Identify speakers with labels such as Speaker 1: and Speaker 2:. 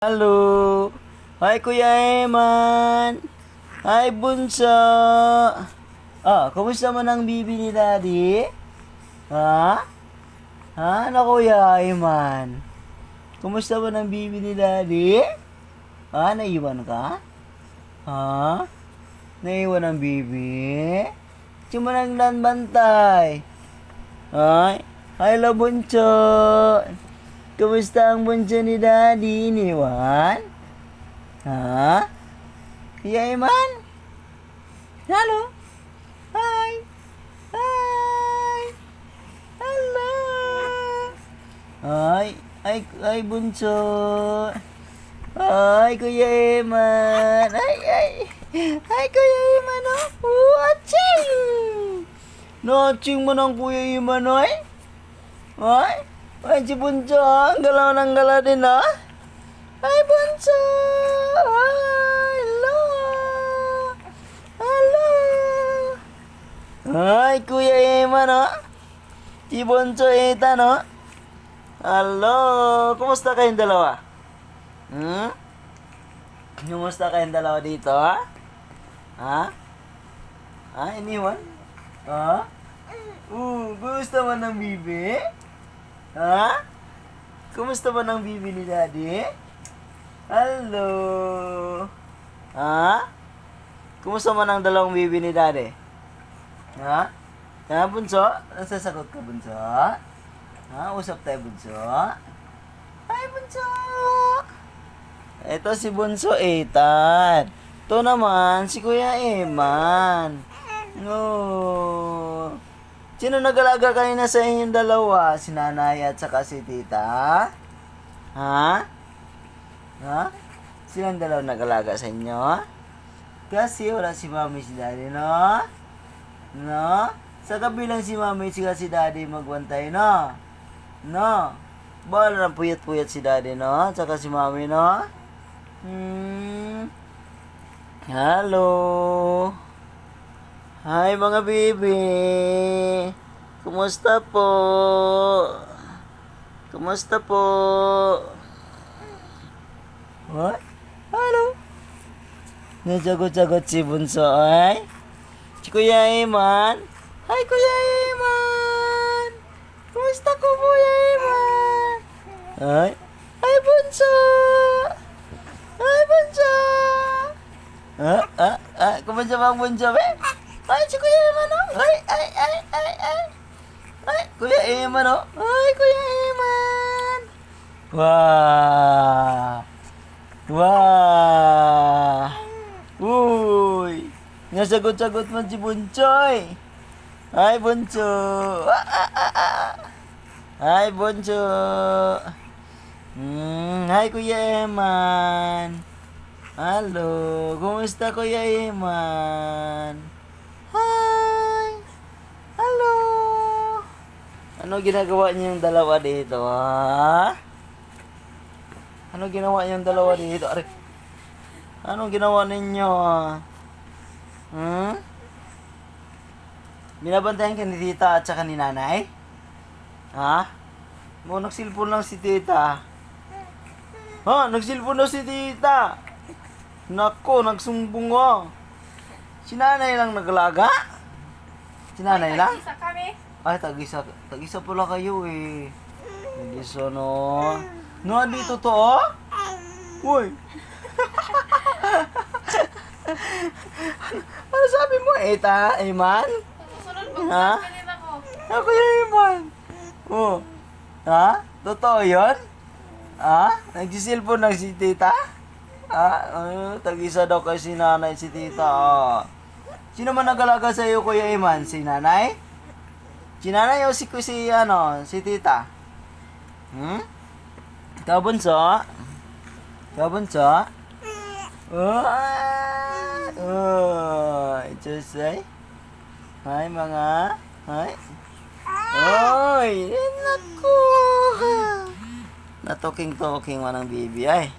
Speaker 1: Halo. Hai Kuya Eman. Hai Bunso. Kumusta man ang bibi ni Daddy? Ha? Ano Kuya Eman? Kumusta man ang bibi ni Daddy? Naiwan ka? Ha? Naiwan ang bibi? Di mo nang bantay. Hi la Bunso. Kumusta ang bunso ni Daddy? Iniwan? Ha? Kuya Eman? Hello? Hi! Hi! Hello! Ay, bunso! Ay, Kuya Eman! Ay, Kuya Eman, oh! Aching! No-aching mo ng Kuya Eman, ay? Ay, si Bunso, ang galaw ng galaw din, ha? Ay, Bunso! Hello! Hello! Ay, Kuya Eman, no? Si Bunso, Eta, no? Hello! Kumusta kayong dalawa? Kumusta kayong dalawa dito, ha? Iniwan? Kumusta man ang bibi? Kumusta ba ng bibi ni Daddy? Hello? Kumusta man ang dalawang bibi ni Daddy? Bunso? Nasasagot ka, Bunso? Usap tayo, Bunso? Hi, Bunso! Ito si Bunso, Ethan. Ito naman, si Kuya Eman. No. Sino nag-alaga kanina sa inyong dalawa? Si nanay at saka si tita? Silang dalawa nag-alaga sa inyo? Kasi wala si mami si daddy, no? No? Sa kabilang si mami at si daddy magbantay, no? No? Bala ng puyat-puyat si daddy, no? Saka si mami, no? Hello? Hi mga baby! Kumusta po? Kumusta po? What? Hello? Nasagot-sagot si Bunso, ay? Si Kuya Eman? Hi Kuya Eman! Kumusta ko Kuya Eman? Hi Bunso! Hi Bunso! Kumusta ba ang Bunso, be? Ay, si Kuya Eman, oh. Ay, Kuya Eman, oh. Ay, Kuya Eman. Wow. Uy. Nasagot-sagot man si Bunsoy. Ay, Bunso. Ay, Bunso. Hi, Kuya Eman. Hello. Kumusta, Kuya Eman? Hi! Hello! Ano ginagawa niyong dalawa dito, ha? Ano ginawa niyong dalawa dito? Are, ano ginawa ninyo, Binabantayan ka ni tita at saka ni nanay? Nagsilpon lang si tita. Nagsilpon na si tita. Nako, nagsumbong, Si nanay lang nagalaga? Si nanay lang?
Speaker 2: Tag-isa kami.
Speaker 1: Ay, tag-isa pala kayo eh. Tag-isa, no? No, dito to, oh? Uy! Ano sabi mo, Eta? Eman?
Speaker 2: Susunod ba? Kanina ko.
Speaker 1: Ako yung Eman. Totoo yun? Nagsisilpon ng si tita? Tag-isa daw kay si nanay si tita, Sino man nag-alaga sa iyo, Kuya Eman? Si nanay? Si nanay o si tita? Ikaw, Bunso? Ikaw, Bunso? Just say. Hi, mga. Hi. Oy, naku. Natoking-toking man ang baby, ay.